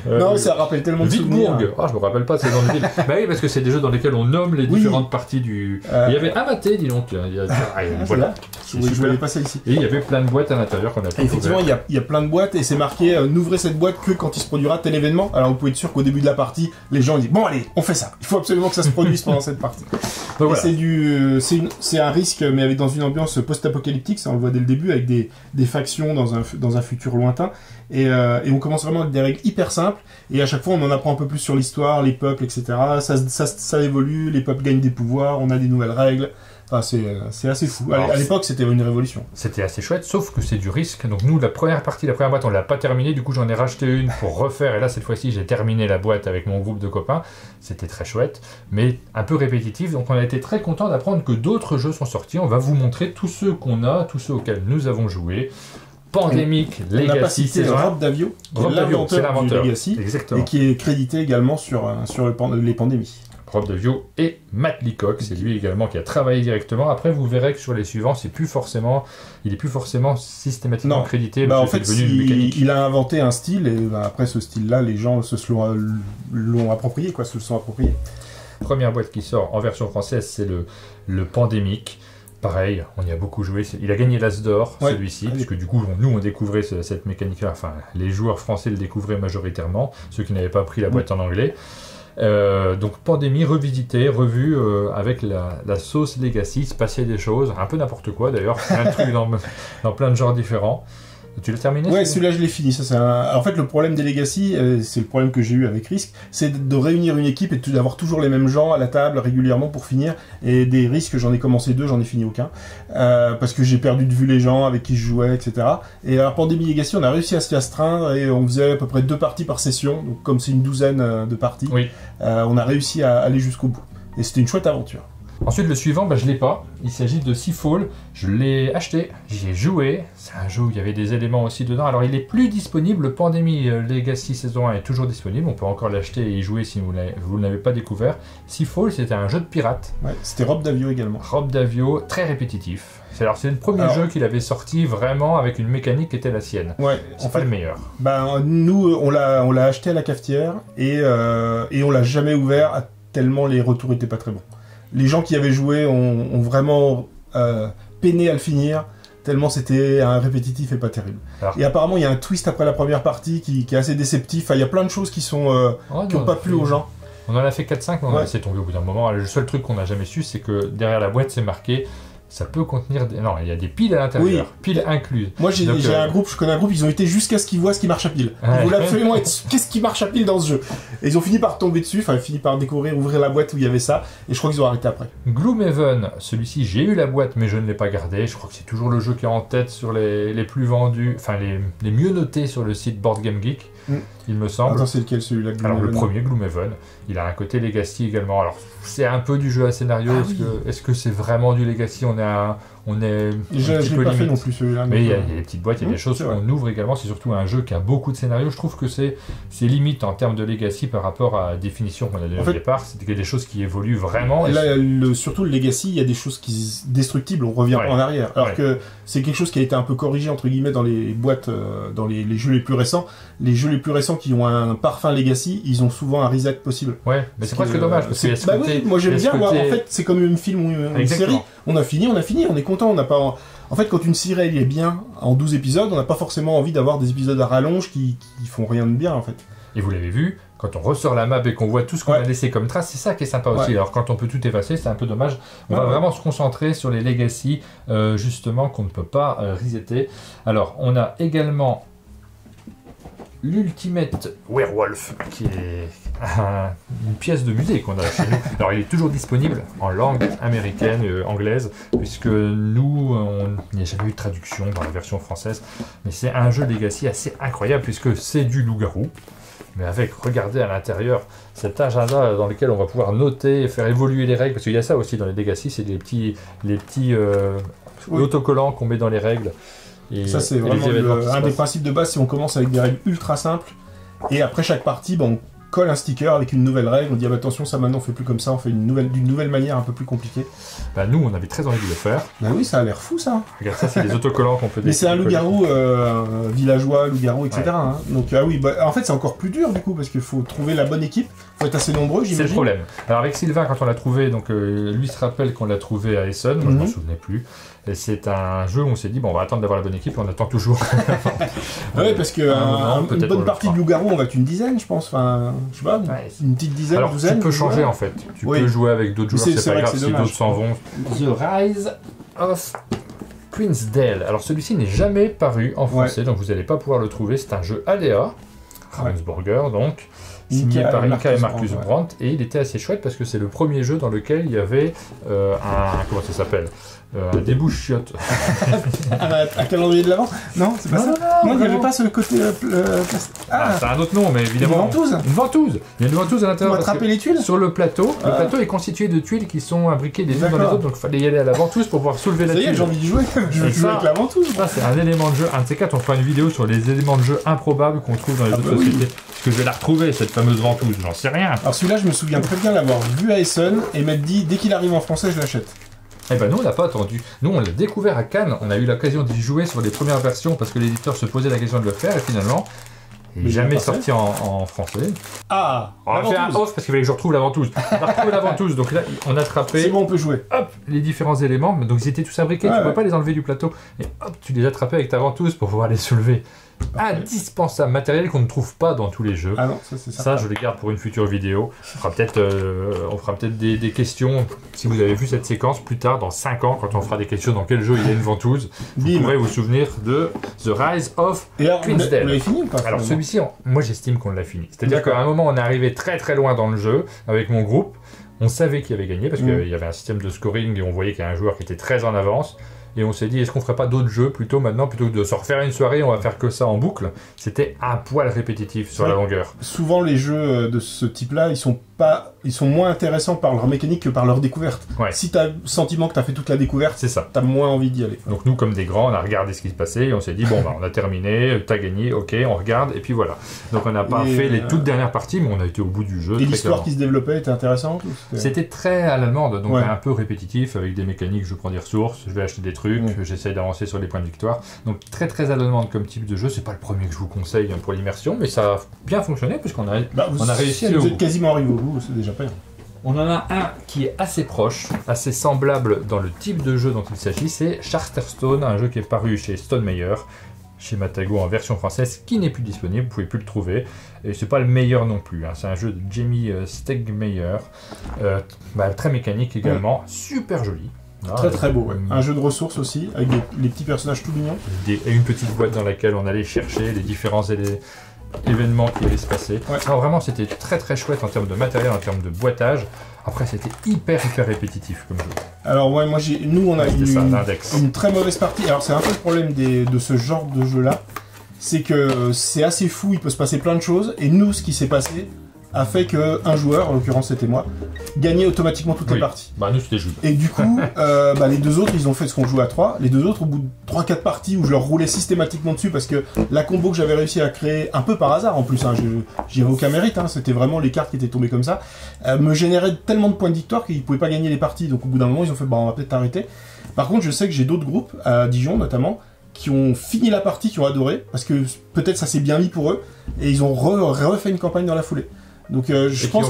S3: Non, ça rappelle tellement de souvenirs.
S1: Ah, je me rappelle pas de ces noms de villes. Bah oui, parce que c'est des jeux dans lesquels on nomme les différentes parties du... Il y avait Amaté, dis donc. Voilà.
S3: Je voyais pas ça ici.
S1: Et il y avait plein de boîtes à l'intérieur qu'on a pu
S3: effectivement, il y a plein de boîtes et c'est marqué n'ouvrez cette boîte que quand il se produira tel événement. Alors vous pouvez être sûr qu'au début de la partie, les gens disent bon allez, on fait ça. Il faut absolument que ça se produise pendant cette partie. Donc, voilà. C'est un risque, mais avec dans une ambiance post-apocalyptique, ça on le voit dès le début, avec des factions dans un futur lointain. Et on commence vraiment avec des règles hyper simples. Et à chaque fois, on en apprend un peu plus sur l'histoire, les peuples, etc. Ça évolue, les peuples gagnent des pouvoirs, on a des nouvelles règles. Enfin, c'est assez fou. À l'époque, c'était une révolution.
S1: C'était assez chouette, sauf que c'est du risque. Donc nous, la première boîte, on l'a pas terminée. Du coup, j'en ai racheté une pour refaire. Et là, cette fois-ci, j'ai terminé la boîte avec mon groupe de copains. C'était très chouette, mais un peu répétitif. Donc on a été très content d'apprendre que d'autres jeux sont sortis. On va vous montrer tous ceux qu'on a, tous ceux auxquels nous avons joué. Pandemic, Legacy,
S3: c'est Rob Daviau,
S1: c'est l'inventeur
S3: du Legacy,
S1: exactement.
S3: Et qui est crédité également sur les pandémies.
S1: Rob Daviau et Matt Leacock, c'est lui également qui a travaillé directement. Après, vous verrez que sur les suivants, il est plus forcément systématiquement crédité.
S3: En fait, il a inventé un style et après ce style-là, les gens l'ont approprié, se le sont appropriés.
S1: Première boîte qui sort en version française, c'est le Pandemic. Pareil, on y a beaucoup joué. Il a gagné l'As d'or, celui-ci, puisque du coup, nous, on découvrait cette mécanique-là. Enfin, les joueurs français le découvraient majoritairement, ceux qui n'avaient pas pris la boîte en anglais. Donc, Pandémie revisitée, revue avec la sauce Legacy. Il se passait des choses, un peu n'importe quoi d'ailleurs, plein de trucs dans plein de genres différents. Tu l'as terminé?
S3: Ouais, celui-là je l'ai fini. En fait, le problème des Legacy, c'est le problème que j'ai eu avec Risk, c'est de réunir une équipe et d'avoir toujours les mêmes gens à la table régulièrement pour finir. Et des Risks, j'en ai commencé 2, j'en ai fini aucun. Parce que j'ai perdu de vue les gens avec qui je jouais, etc. Et alors, Pandémie Legacy, on a réussi à se astreindre et on faisait à peu près 2 parties par session. Donc, comme c'est une douzaine de parties, on a réussi à aller jusqu'au bout. Et c'était une chouette aventure.
S1: Ensuite, le suivant, je l'ai pas. Il s'agit de Seafall. Je l'ai acheté, j'y ai joué. C'est un jeu où il y avait des éléments aussi dedans. Alors, il est plus disponible. Le Pandémie Legacy saison 1 est toujours disponible. On peut encore l'acheter et y jouer si vous ne l'avez pas découvert. Seafall, c'était un jeu de pirate.
S3: Ouais, c'était Rob Davio également.
S1: Rob Davio, très répétitif. C'est le premier jeu qu'il avait sorti vraiment avec une mécanique qui était la sienne.
S3: Ouais,
S1: c'est pas le meilleur.
S3: Nous, on l'a acheté à la cafetière et on l'a jamais ouvert tellement les retours étaient pas très bons. Les gens qui avaient joué ont vraiment peiné à le finir, tellement c'était un répétitif et pas terrible. Alors, et apparemment, il y a un twist après la première partie qui est assez déceptif. Enfin, il y a plein de choses qui n'ont pas plu aux gens.
S1: On en a fait 4-5, mais on a laissé tomber au bout d'un moment. Le seul truc qu'on n'a jamais su, c'est que derrière la boîte, c'est marqué... Ça peut contenir des... Non, il y a des piles à l'intérieur, piles incluses.
S3: Moi, je connais un groupe, ils ont été jusqu'à ce qu'ils voient ce qui marche à pile. Ils voulaient absolument être qu'est-ce qui marche à pile dans ce jeu. Et ils ont fini par tomber dessus, fini par découvrir, ouvrir la boîte où il y avait ça, et je crois qu'ils ont arrêté après.
S1: Gloomhaven, celui-ci, j'ai eu la boîte, mais je ne l'ai pas gardé. Je crois que c'est toujours le jeu qui est en tête sur les plus vendus, enfin les mieux notés sur le site Board Game Geek, il me semble.
S3: Attends, c'est lequel celui-là?
S1: Alors le premier, Gloomhaven, il a un côté Legacy également. Alors c'est un peu du jeu à scénario. Est-ce que c'est vraiment du Legacy? Je
S3: l'ai pas fait non plus celui-là.
S1: Mais il y a des petites boîtes, il y a des choses qu'on ouvre également. C'est surtout un jeu qui a beaucoup de scénarios. Je trouve que c'est limite en termes de Legacy par rapport à la définition qu'on a donnée au départ. C'est des choses qui évoluent vraiment.
S3: Là, surtout le Legacy, il y a des choses destructibles, on revient en arrière. Alors que c'est quelque chose qui a été un peu corrigé entre guillemets dans les boîtes, dans les jeux les plus récents. Les jeux les plus récents qui ont un parfum Legacy, ils ont souvent un reset possible.
S1: Ouais, mais c'est presque dommage. Parce que
S3: moi j'aime bien. En fait, c'est comme un film ou une série. On a fini, on est content. On n'a pas. En fait, quand une série est bien en 12 épisodes, on n'a pas forcément envie d'avoir des épisodes à rallonge qui font rien de bien en fait.
S1: Et vous l'avez vu, quand on ressort la map et qu'on voit tout ce qu'on a laissé comme trace, c'est ça qui est sympa aussi. Alors quand on peut tout effacer, c'est un peu dommage. On va vraiment se concentrer sur les legacy, justement, qu'on ne peut pas resetter. Alors, on a également l'Ultimate Werewolf, qui est une pièce de musée qu'on a chez nous. Alors, il est toujours disponible en langue américaine, anglaise, puisque nous, il n'y a jamais eu de traduction dans la version française. Mais c'est un jeu Legacy assez incroyable, puisque c'est du loup-garou. Mais avec, regardez à l'intérieur, cet agenda dans lequel on va pouvoir noter et faire évoluer les règles, parce qu'il y a ça aussi dans les Legacy, c'est les petits autocollants qu'on met dans les règles. Et
S3: ça, c'est vraiment un des principes de base. Si on commence avec des règles ultra simples, et après chaque partie, on colle un sticker avec une nouvelle règle, on dit attention, ça maintenant on fait plus comme ça, on fait d'une nouvelle manière un peu plus compliquée.
S1: Nous, on avait très envie de le faire.
S3: Oui, ça a l'air fou ça.
S1: Regarde, ça c'est des autocollants qu'on peut.
S3: Mais c'est un loup-garou villageois, loup-garou, etc. Hein. Donc en fait c'est encore plus dur du coup parce qu'il faut trouver la bonne équipe, faut être assez nombreux.
S1: C'est le problème. Alors avec Sylvain, quand on l'a trouvé, donc lui se rappelle qu'on l'a trouvé à Essen, moi je m'en souvenais plus. Et c'est un jeu où on s'est dit on va attendre d'avoir la bonne équipe et on attend toujours.
S3: Oui, parce que une bonne partie de loup-garou, on va être une dizaine, je pense. Enfin, je sais pas, une petite dizaine,
S1: alors,
S3: douzaine.
S1: Tu peux changer en fait. Tu peux jouer avec d'autres joueurs, c'est pas grave si d'autres s'en vont. The Rise of Queensdale. Alors celui-ci n'est jamais paru en français, donc vous n'allez pas pouvoir le trouver. C'est un jeu Aléa, Ravensburger, donc signé par Inka et Marcus Brandt, et il était assez chouette parce que c'est le premier jeu dans lequel il y avait comment ça s'appelle, un débouche-chiotte.
S3: Un calendrier de l'avant? Non, c'est pas ça. Non, il n'y avait pas ce côté.
S1: C'est un autre nom, mais évidemment.
S3: Une ventouse.
S1: Une ventouse. Il y a une ventouse à l'intérieur.
S3: Pour attraper les tuiles.
S1: Sur le plateau. Le plateau est constitué de tuiles qui sont imbriquées les unes dans les autres, donc il fallait y aller à la ventouse pour pouvoir soulever la tuile.
S3: Ça y est, j'ai envie d'y jouer. Je veux jouer avec la ventouse.
S1: Ça, c'est un élément de jeu. Un de ces quatre, on fera une vidéo sur les éléments de jeu improbables qu'on trouve dans les autres sociétés. Parce que je vais la retrouver, cette fameuse ventouse. J'en sais rien.
S3: Alors celui-là, je me souviens très bien l'avoir vu à Essen et m'être dit, dès qu'il arrive en français, je l'achète.
S1: Eh ben nous on l'a pas attendu. Nous on l'a découvert à Cannes, on a eu l'occasion d'y jouer sur les premières versions parce que l'éditeur se posait la question de le faire et finalement Il n'est jamais sorti en français.
S3: Ah,
S1: on a fait un off parce qu'il fallait que je retrouve la ventouse. On a retrouvé la ventouse, donc là on a attrapé.
S3: C'est bon, on peut jouer.
S1: Hop, les différents éléments, donc ils étaient tous fabriqués, tu ne pouvais pas les enlever du plateau. Et hop, tu les attrapais avec ta ventouse pour pouvoir les soulever. Indispensable, matériel qu'on ne trouve pas dans tous les jeux.
S3: Ah non, ça c'est ça.
S1: Ça, je les garde pour une future vidéo. On fera peut-être des questions. Si vous avez vu cette séquence plus tard, dans 5 ans, quand on fera des questions dans quel jeu il y a une ventouse, vous pourrez vous souvenir de The Rise of Queensdale.
S3: Vous l'avez fini ou pas?
S1: Alors celui-ci, moi j'estime qu'on l'a fini. C'est-à-dire qu'à un moment, on est arrivé très très loin dans le jeu avec mon groupe. On savait qui avait gagné parce qu'il y avait un système de scoring et on voyait qu'il y a un joueur qui était très en avance. Et on s'est dit, est-ce qu'on ferait pas d'autres jeux plutôt maintenant, plutôt que de se refaire une soirée, on va faire que ça en boucle. C'était un poil répétitif sur la longueur.
S3: Souvent, les jeux de ce type-là, ils sont moins intéressants par leur mécanique que par leur découverte.
S1: Ouais.
S3: Si tu as le sentiment que tu as fait toute la découverte,
S1: c'est ça.
S3: Tu as moins envie d'y aller.
S1: Donc nous, comme des grands, on a regardé ce qui se passait et on s'est dit, bon, bah, on a terminé, t'as gagné, ok, on regarde, et puis voilà. Donc on n'a pas fait les toutes dernières parties, mais on a été au bout du jeu.
S3: Et l'histoire qui se développait était intéressante?
S1: C'était très à l'allemande, donc un peu répétitif, avec des mécaniques, je prends des ressources, je vais acheter des trucs, j'essaye d'avancer sur les points de victoire. Donc très très à l'allemande comme type de jeu, c'est pas le premier que je vous conseille pour l'immersion, mais ça a bien fonctionné puisqu'on a, on a réussi à aller au bout.
S3: Vous êtes quasiment arrivé au bout, c'est déjà pas bien.
S1: On en a un qui est assez proche, assez semblable dans le type de jeu dont il s'agit, c'est Charterstone, un jeu qui est paru chez Stone Meyer, chez Matago en version française, qui n'est plus disponible, vous pouvez plus le trouver, et c'est pas le meilleur non plus, hein. C'est un jeu de Jamie Stegmaier, très mécanique également, super joli.
S3: Très très beau, un jeu de ressources aussi, avec les petits personnages tout mignons.
S1: Et une petite boîte dans laquelle on allait chercher les différents événements qui allaient se passer. Non, vraiment, c'était très très chouette en termes de matériel, en termes de boitage. Après, c'était hyper répétitif comme jeu. Alors
S3: moi, nous on a une très mauvaise partie. Alors c'est un peu le problème de ce genre de jeu-là, c'est que c'est assez fou, il peut se passer plein de choses, et nous, ce qui s'est passé a fait qu'un joueur, en l'occurrence c'était moi, gagnait automatiquement toutes les parties.
S1: Bah nous c'était juste.
S3: Et du coup, les deux autres, ils ont fait ce qu'on jouait à 3. Les deux autres, au bout de 3-4 parties où je leur roulais systématiquement dessus, parce que la combo que j'avais réussi à créer, un peu par hasard en plus, hein, j'y avais aucun mérite, hein, c'était vraiment les cartes qui étaient tombées comme ça, me générait tellement de points de victoire qu'ils pouvaient pas gagner les parties. Donc au bout d'un moment, ils ont fait, on va peut-être arrêter. Par contre, je sais que j'ai d'autres groupes, à Dijon notamment, qui ont fini la partie, qui ont adoré, parce que peut-être ça s'est bien mis pour eux, et ils ont refait une campagne dans la foulée. Donc je pense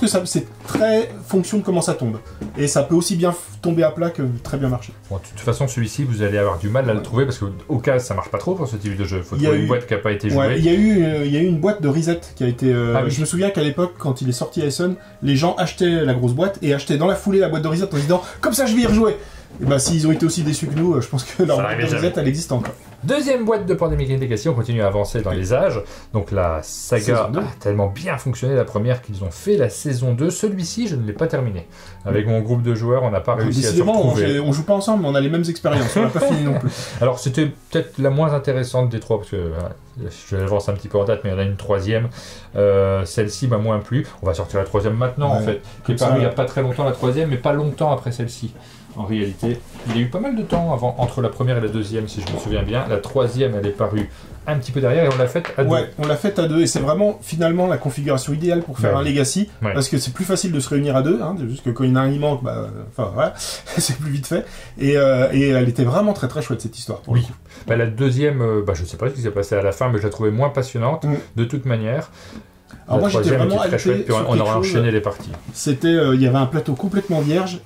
S3: que ça c'est très fonction de comment ça tombe. Et ça peut aussi bien tomber à plat que très bien marcher.
S1: Bon, de toute façon, celui-ci, vous allez avoir du mal à le trouver parce qu'au cas, ça marche pas trop pour ce type de jeu. Il faut trouver une boîte qui n'a pas été jouée.
S3: Il y a eu une boîte de reset qui a été... Je me souviens qu'à l'époque, quand il est sorti à Essen, les gens achetaient la grosse boîte et achetaient dans la foulée la boîte de reset en se disant « Comme ça, je vais y rejouer !» Et bah s'ils ont été aussi déçus que nous, je pense que leur boîte de reset, elle existe encore.
S1: Deuxième boîte de Pandemic Legacy, on continue à avancer dans les âges. Donc la saga a tellement bien fonctionné la première qu'ils ont fait la saison 2. Celui-ci, je ne l'ai pas terminé. Avec mon groupe de joueurs, on n'a pas réussi à se retrouver.
S3: On joue pas ensemble, mais on a les mêmes expériences. On n'a pas fini non plus.
S1: Alors c'était peut-être la moins intéressante des trois, parce que je l'avance un petit peu en date, mais il y en a une troisième. Celle-ci m'a moins plu. On va sortir la troisième maintenant, en fait. Qui est paru il n'y a pas très longtemps la troisième, mais pas longtemps après celle-ci. En réalité, il y a eu pas mal de temps entre la première et la deuxième, si je me souviens bien. La troisième, elle est parue un petit peu derrière et on l'a faite à deux.
S3: Ouais, on l'a faite à deux et c'est vraiment finalement la confconfiguration idéale pour faire un Legacy, parce que c'est plus facile de se réunir à deux, hein, juste que quand il y en a un qui manque, voilà, c'est plus vite fait. Et elle était vraiment très très chouette cette histoire. Pour
S1: la deuxième, je sais pas ce qui s'est passé à la fin, mais je la trouvais moins passionnante de toute manière.
S3: Alors moi j'étais vraiment
S1: hypé, on aurait enchaîné les parties.
S3: C'était, il y avait un plateau complètement vierge,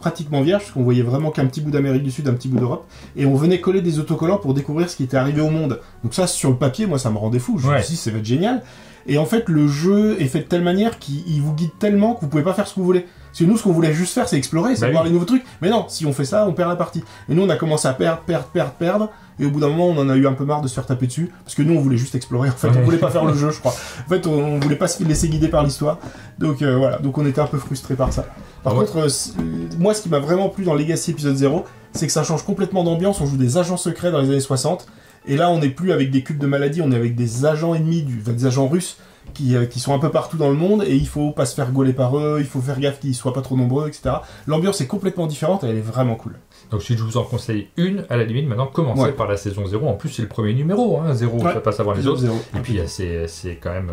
S3: pratiquement vierge, parce qu'on voyait vraiment qu'un petit bout d'Amérique du Sud, un petit bout d'Europe, et on venait coller des autocollants pour découvrir ce qui était arrivé au monde. Donc ça, sur le papier, moi ça me rendait fou, je me suis dit, ça va être génial. Et en fait, le jeu est fait de telle manière qu'il vous guide tellement que vous pouvez pas faire ce que vous voulez. Parce que nous, ce qu'on voulait juste faire, c'est explorer, c'est voir les nouveaux trucs. Mais non, si on fait ça, on perd la partie. Et nous, on a commencé à perdre. Et au bout d'un moment, on en a eu un peu marre de se faire taper dessus. Parce que nous, on voulait juste explorer. En fait, on voulait pas faire le jeu, je crois. En fait, on voulait pas se laisser guider par l'histoire. Donc voilà, donc on était un peu frustrés par ça. Par contre, moi, ce qui m'a vraiment plu dans Legacy épisode 0, c'est que ça change complètement d'ambiance. On joue des agents secrets dans les années 60. Et là, on n'est plus avec des cubes de maladie, on est avec des agents ennemis, des agents russes, qui sont un peu partout dans le monde, et il faut pas se faire gauler par eux, il faut faire gaffe qu'ils soient pas trop nombreux, etc. L'ambiance est complètement différente, et elle est vraiment cool.
S1: Donc si je vous en conseille une, à la limite, maintenant commencez par la saison 0, en plus c'est le premier numéro, 0, ça passe avant les autres, 0. Et puis c'est quand même...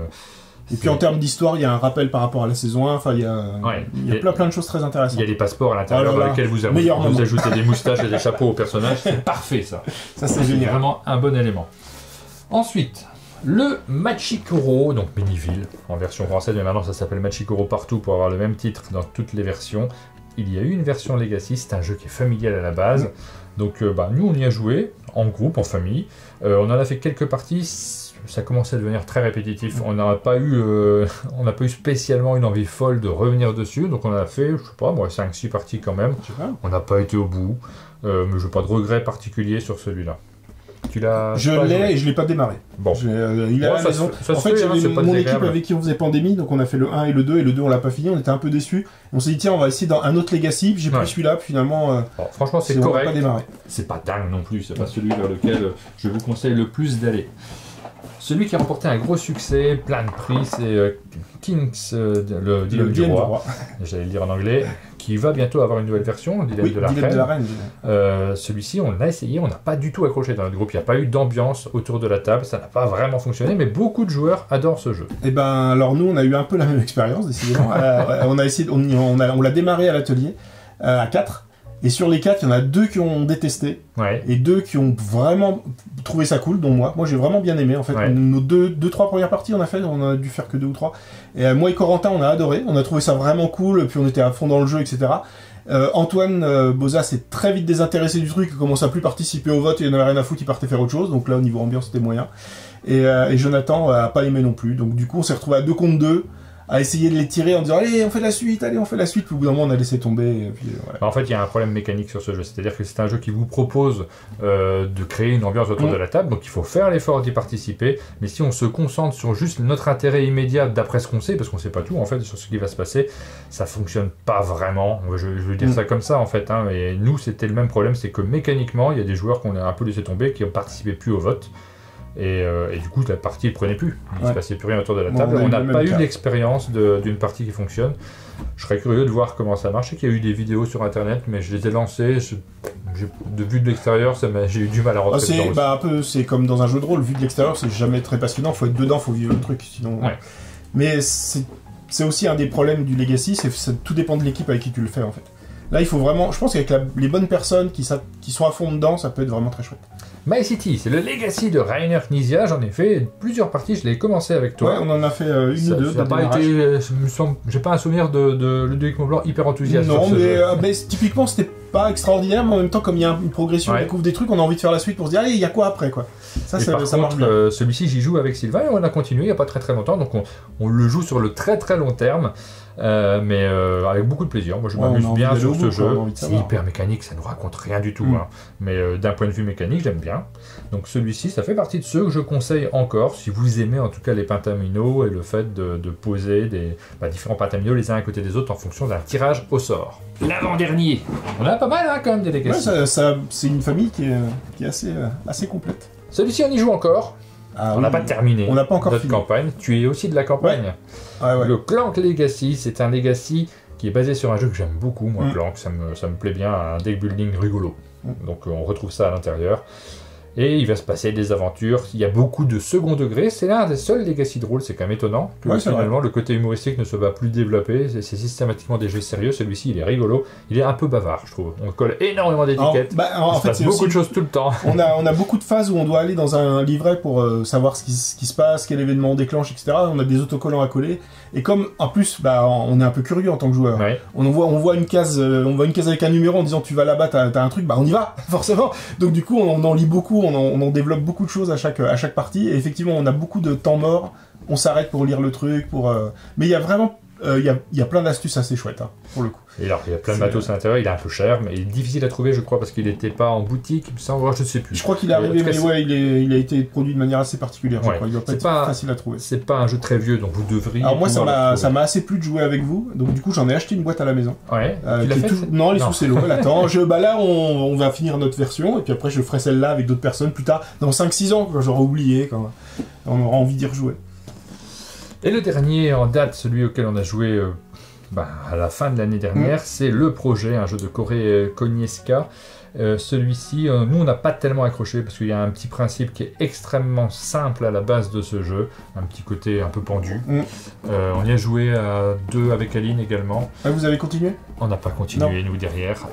S3: Et puis en termes d'histoire, il y a un rappel par rapport à la saison 1, il y a plein de choses très intéressantes.
S1: Il y a des passeports à l'intérieur dans lesquels vous ajoutez des moustaches et des chapeaux aux personnages, c'est parfait ça.
S3: Ça c'est génial.
S1: Vraiment un bon élément. Ensuite, Le Machikoro, donc Miniville, en version française, mais maintenant ça s'appelle Machikoro partout pour avoir le même titre dans toutes les versions. Il y a eu une version Legacy, c'est un jeu qui est familial à la base. Donc nous on y a joué, en groupe, en famille. On en a fait quelques parties, ça commençait à devenir très répétitif. On n'a pas eu spécialement une envie folle de revenir dessus. Donc on a fait, je sais pas moi, 5-6 parties quand même. On n'a pas été au bout, mais je n'ai pas de regret particulier sur celui-là.
S3: Je l'ai et je l'ai pas démarré.
S1: Bon.
S3: Il est à la maison. En fait, j'avais mon équipe avec qui on faisait Pandémie, donc on a fait le 1 et le 2, et le 2 on l'a pas fini, on était un peu déçus. On s'est dit tiens, on va essayer dans un autre Legacy, j'ai pris celui-là, puis finalement
S1: franchement c'est correct.
S3: Pas démarré.
S1: C'est pas dingue non plus, c'est pas celui vers lequel je vous conseille le plus d'aller. Celui qui a remporté un gros succès, plein de prix, c'est Kings, le Dilemme du Roi. J'allais le dire en anglais, qui va bientôt avoir une nouvelle version, le Dilemme de la Reine. Celui-ci, on l'a essayé, on n'a pas du tout accroché dans notre groupe, il n'y a pas eu d'ambiance autour de la table, ça n'a pas vraiment fonctionné, mais beaucoup de joueurs adorent ce jeu. Et
S3: ben, alors nous, on a eu un peu la même expérience, décidément. On a essayé, on l'a démarré à l'atelier, à 4. Et sur les 4, il y en a 2 qui ont détesté, et 2 qui ont vraiment trouvé ça cool, dont moi. Moi, j'ai vraiment bien aimé, en fait. Nos 2-3 premières parties, on a dû faire que 2 ou 3. Et moi et Corentin, on a adoré, on a trouvé ça vraiment cool, puis on était à fond dans le jeu, etc. Antoine Boza s'est très vite désintéressé du truc, il commence à plus participer au vote, et il en avait rien à foutre, il partait faire autre chose, donc là, au niveau ambiance, c'était moyen. Et Jonathan a pas aimé non plus, donc du coup, on s'est retrouvé à 2 contre 2. À essayer de les tirer en disant allez on fait la suite, puis au bout d'un moment on a laissé tomber. Et puis,
S1: En fait il y a un problème mécanique sur ce jeu, c'est-à-dire que c'est un jeu qui vous propose de créer une ambiance autour de la table, donc il faut faire l'effort d'y participer, mais si on se concentre sur juste notre intérêt immédiat d'après ce qu'on sait, parce qu'on sait pas tout en fait sur ce qui va se passer, ça fonctionne pas vraiment, je veux dire ça comme ça en fait, et nous c'était le même problème, c'est que mécaniquement il y a des joueurs qu'on a un peu laissé tomber, qui ont participé plus au vote. Et du coup, la partie ne prenait plus. Il ne se passait plus rien autour de la table. On n'a pas eu l'expérience d'une partie qui fonctionne. Je serais curieux de voir comment ça marche. Je sais qu'il y a eu des vidéos sur internet, mais je les ai lancées. De vue de l'extérieur, j'ai eu du mal à rentrer dedans.
S3: C'est comme dans un jeu de rôle. Vu de l'extérieur, c'est jamais très passionnant. Il faut être dedans, il faut vivre le truc. Sinon, mais c'est aussi un des problèmes du Legacy. Tout dépend de l'équipe avec qui tu le fais, en fait. Là, il faut vraiment. Je pense qu'avec les bonnes personnes qui sont à fond dedans, ça peut être vraiment très chouette.
S1: My City, c'est le Legacy de Rainer Knizia. J'en ai fait plusieurs parties, je l'ai commencé avec toi.
S3: Ouais, on en a fait une ou deux.
S1: Ça n'a pas été. J'ai pas un souvenir de Ludovic Montblanc hyper enthousiaste.
S3: Non, mais typiquement, c'était pas extraordinaire, mais en même temps, comme il y a une progression, on découvre des trucs, on a envie de faire la suite pour se dire, allez, il y a quoi après, quoi. Ça marche bien.
S1: Celui-ci, j'y joue avec Sylvain et on a continué il n'y a pas très longtemps, donc on le joue sur le très long terme. Mais avec beaucoup de plaisir. Moi je m'amuse bien sur ce jeu. C'est hyper mécanique, ça ne nous raconte rien du tout. Mais d'un point de vue mécanique, j'aime bien. Donc celui-ci, ça fait partie de ceux que je conseille encore si vous aimez en tout cas les pentaminos et le fait de poser des différents pentaminos les uns à côté des autres en fonction d'un tirage au sort. L'avant-dernier. On a pas mal quand même des Legacy.
S3: C'est une famille qui est assez complète.
S1: Celui-ci, on y joue encore. On n'a pas terminé
S3: on n'a pas encore
S1: notre campagne. Tu es aussi de la campagne.
S3: Ouais.
S1: Le Clank Legacy, c'est un Legacy qui est basé sur un jeu que j'aime beaucoup. Moi, Clank, ça me plaît bien, un deck building rigolo. Donc on retrouve ça à l'intérieur. Et il va se passer des aventures. Il y a beaucoup de second degré. C'est l'un des seuls Legacy de rôle. C'est quand même étonnant que finalement le côté humoristique ne se va plus développer. C'est systématiquement des jeux sérieux. Celui-ci, il est rigolo. Il est un peu bavard, je trouve. On colle énormément d'étiquettes.
S3: En fait, c'est
S1: beaucoup de choses tout le temps.
S3: On a beaucoup de phases où on doit aller dans un livret pour savoir ce qui se passe, quel événement on déclenche, etc. On a des autocollants à coller. Et comme en plus, on est un peu curieux en tant que joueur. On voit une case, avec un numéro en disant tu vas là-bas, t'as un truc, on y va forcément. Donc du coup, on en lit beaucoup. On en développe beaucoup de choses à chaque partie, et effectivement on a beaucoup de temps mort, on s'arrête pour lire le truc, mais il y a vraiment il y a plein d'astuces assez chouettes pour le coup.
S1: Et alors il y a plein de matos à l'intérieur, il est un peu cher, mais il est difficile à trouver je crois parce qu'il n'était pas en boutique, je ne sais plus.
S3: Je crois qu'il est arrivé, mais il a été produit de manière assez particulière, je crois. Il doit pas être facile à trouver.
S1: C'est pas un jeu très vieux, donc vous devriez...
S3: Alors moi ça m'a assez plu de jouer avec vous, donc du coup j'en ai acheté une boîte à la maison.
S1: Ouais, tu l'as fait
S3: Non, elle est sous cello, elle attend. Là on va finir notre version, et puis après je ferai celle-là avec d'autres personnes plus tard, dans 5-6 ans, quand j'aurai oublié, quand on aura envie d'y rejouer.
S1: Et le dernier en date, celui auquel on a joué à la fin de l'année dernière, c'est Le Projet, un jeu de Corey Konieska. Celui-ci, nous on n'a pas tellement accroché parce qu'il y a un petit principe qui est extrêmement simple à la base de ce jeu, un petit côté un peu pendu. On y a joué à 2 avec Aline également.
S3: Ah, vous avez continué?
S1: On n'a pas continué nous derrière,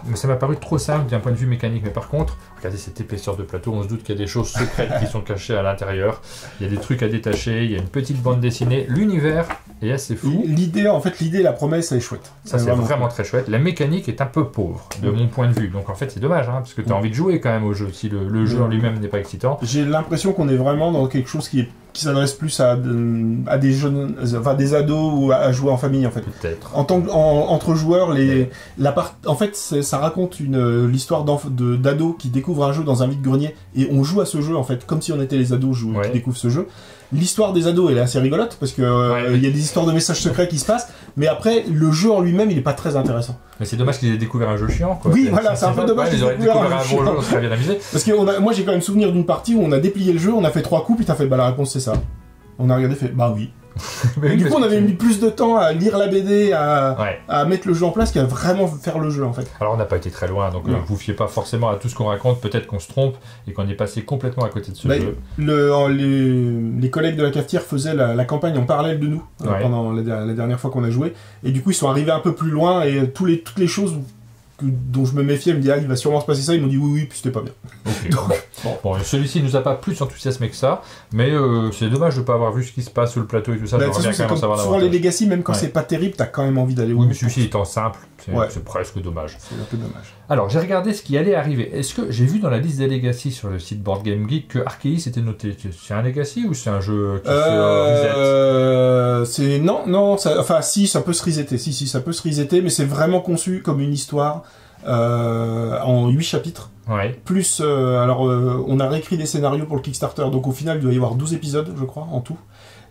S1: mais ça m'a paru trop simple d'un point de vue mécanique. Mais par contre, regardez cette épaisseur de plateau, on se doute qu'il y a des choses secrètes qui sont cachées à l'intérieur. Il y a des trucs à détacher, il y a une petite bande dessinée. L'univers est assez fou.
S3: L'idée, la promesse, elle est chouette.
S1: Ça, c'est vraiment très chouette. La mécanique est un peu pauvre, de mon point de vue. Donc en fait, c'est dommage, parce que tu as envie de jouer quand même au jeu, si le jeu en lui-même n'est pas excitant.
S3: J'ai l'impression qu'on est vraiment dans quelque chose qui s'adresse plus à des jeunes, enfin des ados ou à jouer en famille en fait.
S1: Peut-être.
S3: Entre joueurs, en fait, ça raconte l'histoire d'ados qui découvrent un jeu dans un vide-grenier et on joue à ce jeu en fait comme si on était les ados qui découvrent ce jeu. L'histoire des ados elle est assez rigolote parce que il y a des histoires de messages secrets qui se passent, mais après le jeu en lui-même il est pas très intéressant.
S1: Mais c'est dommage qu'ils aient découvert un jeu chiant quoi.
S3: Oui voilà, c'est un peu dommage qu'ils aient découvert un
S1: bon jeu, on serait bien amusé.
S3: Parce que moi j'ai quand même souvenir d'une partie où on a déplié le jeu, on a fait 3 coups puis t'as fait la réponse c'est ça. On a regardé fait bah oui. Et du coup on avait mis plus de temps à lire la BD, à mettre le jeu en place qu'à vraiment faire le jeu en fait.
S1: Alors on n'a pas été très loin, donc ne vous fiez pas forcément à tout ce qu'on raconte, peut-être qu'on se trompe et qu'on est passé complètement à côté de ce jeu.
S3: Les collègues de la cafetière faisaient la campagne en parallèle de nous pendant la dernière fois qu'on a joué, et du coup ils sont arrivés un peu plus loin et toutes les choses dont je me méfiais, me dit il va sûrement se passer ça, ils m'ont dit oui puis c'était pas bien.
S1: Okay. Bon, celui-ci nous a pas plus enthousiasmé que ça, mais c'est dommage de pas avoir vu ce qui se passe sur le plateau et tout ça.
S3: Souvent les Legacy, même quand c'est pas terrible, t'as quand même envie d'aller au bout.
S1: Oui, mais celui-ci étant simple, c'est presque dommage.
S3: C'est un peu dommage.
S1: Alors j'ai regardé ce qui allait arriver. Est-ce que j'ai vu dans la liste des Legacy sur le site Board Game Geek que Arceus était noté? C'est un Legacy ou c'est un jeu qui se reset?
S3: Enfin si, ça peut se resetter. Si, ça peut se resetter, mais c'est vraiment conçu comme une histoire en 8 chapitres. Plus, on a réécrit des scénarios pour le Kickstarter, donc au final il doit y avoir 12 épisodes, je crois, en tout.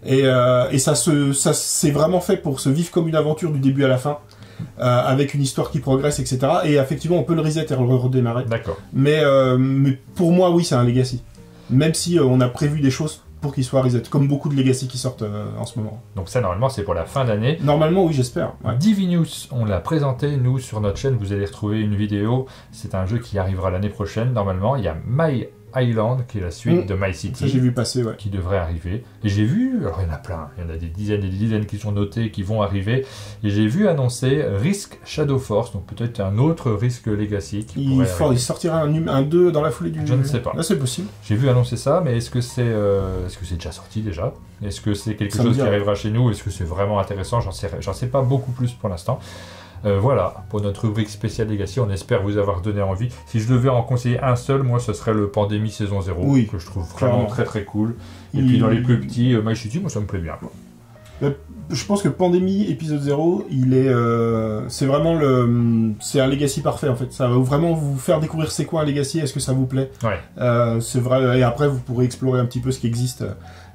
S3: Et ça c'est vraiment fait pour se vivre comme une aventure du début à la fin. Avec une histoire qui progresse, etc. Et effectivement, on peut le reset et le redémarrer.
S1: D'accord.
S3: Mais pour moi, oui, c'est un Legacy. Même si on a prévu des choses pour qu'il soit reset, comme beaucoup de Legacy qui sortent en ce moment.
S1: Donc ça, normalement, c'est pour la fin d'année.
S3: Normalement, oui, j'espère.
S1: Divinus, on l'a présenté, nous, sur notre chaîne, vous allez retrouver une vidéo. C'est un jeu qui arrivera l'année prochaine, normalement. Il y a My Island, qui est la suite de My City.
S3: Ça, j'ai vu passer,
S1: qui devrait arriver. Et j'ai vu, alors il y en a plein, il y en a des dizaines et des dizaines qui sont notés, qui vont arriver. Et j'ai vu annoncer Risk Shadow Force, donc peut-être un autre Risk Legacy.
S3: Il sortira un 2 dans la foulée du jeu.
S1: Je ne sais pas.
S3: Là, c'est possible.
S1: J'ai vu annoncer ça, mais est-ce que c'est déjà sorti déjà? Est-ce que c'est quelque chose qui arrivera chez nous? Est-ce que c'est vraiment intéressant? J'en sais pas beaucoup plus pour l'instant. Voilà, pour notre rubrique spéciale Legacy, on espère vous avoir donné envie. Si je devais en conseiller un seul, moi, ce serait le Pandémie saison 0, que je trouve vraiment très très cool. Et puis dans les plus petits, My City, moi ça me plaît bien.
S3: Je pense que Pandémie épisode 0, c'est vraiment c'est un Legacy parfait en fait. Ça va vraiment vous faire découvrir c'est quoi un Legacy, est-ce que ça vous plaît. C'est vrai, et après vous pourrez explorer un petit peu ce qui existe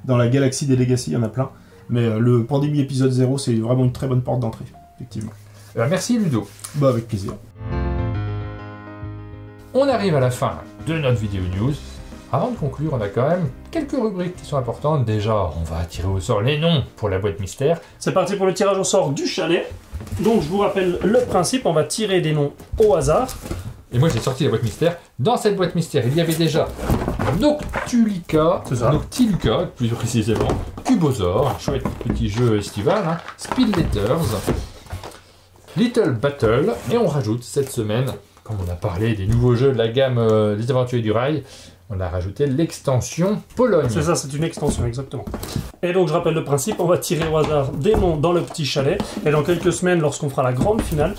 S3: dans la galaxie des Legacy, il y en a plein. Mais le Pandémie épisode 0, c'est vraiment une très bonne porte d'entrée, effectivement.
S1: Merci Ludo.
S3: Avec plaisir.
S1: On arrive à la fin de notre vidéo news. Avant de conclure, on a quand même quelques rubriques qui sont importantes. Déjà, on va tirer au sort les noms pour la boîte mystère.
S2: C'est parti pour le tirage au sort du chalet. Donc je vous rappelle le principe, on va tirer des noms au hasard.
S1: Et moi j'ai sorti la boîte mystère. Dans cette boîte mystère, il y avait déjà Noctiluca, plus précisément, Cubosaur, chouette petit jeu estival, Speed Letters, Little Battle, et on rajoute cette semaine, comme on a parlé des nouveaux jeux de la gamme des Aventuriers du Rail, on a rajouté l'extension Pologne.
S2: C'est ça, c'est une extension, exactement. Et donc je rappelle le principe, on va tirer au hasard des noms dans le petit chalet, et dans quelques semaines, lorsqu'on fera la grande finale,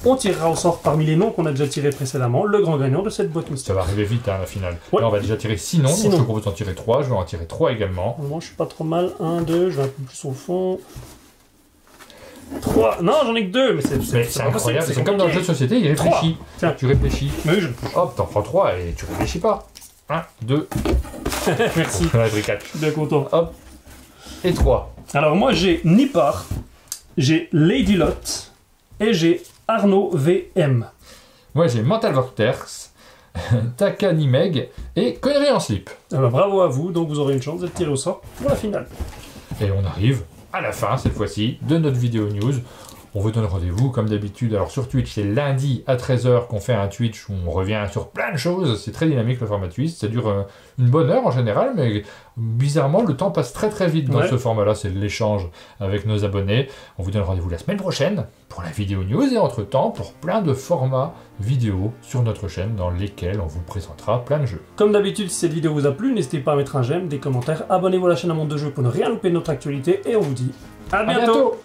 S2: on tirera au sort parmi les noms qu'on a déjà tirés précédemment, le grand gagnant de cette boîte mystère.
S1: Ça va arriver vite la finale. Là on va déjà tirer 6 noms, donc je te propose d'en tirer 3, je vais en tirer 3 également.
S2: Moi je suis pas trop mal, 1, 2, je vais un peu plus au fond... 3. Non, j'en ai que 2, mais
S1: c'est incroyable. C'est comme dans le jeu de société, il réfléchit. Tiens, tu réfléchis.
S2: Oui,
S1: hop, t'en prends 3 et tu réfléchis pas. 1, 2.
S2: Merci.
S1: Je suis
S2: bien content.
S1: Hop. Et 3.
S2: Alors moi j'ai Nipar, j'ai Lady Lot et j'ai Arnaud VM.
S1: Moi j'ai Mental Vortex, Takanimeg et Connerie en slip.
S2: Bravo à vous, donc vous aurez une chance d'être tiré au sort pour la finale.
S1: Et on arrive à la fin, cette fois-ci, de notre vidéo news. On vous donne rendez-vous comme d'habitude. Alors sur Twitch, c'est lundi à 13h qu'on fait un Twitch où on revient sur plein de choses. C'est très dynamique le format Twitch. Ça dure une bonne heure en général, mais bizarrement, le temps passe très très vite dans ce format-là. C'est l'échange avec nos abonnés. On vous donne rendez-vous la semaine prochaine pour la vidéo news et entre-temps pour plein de formats vidéo sur notre chaîne dans lesquels on vous présentera plein de jeux.
S2: Comme d'habitude, si cette vidéo vous a plu, n'hésitez pas à mettre un j'aime, des commentaires, abonnez-vous à la chaîne Un Monde de Jeux pour ne rien louper de notre actualité et on vous dit à bientôt.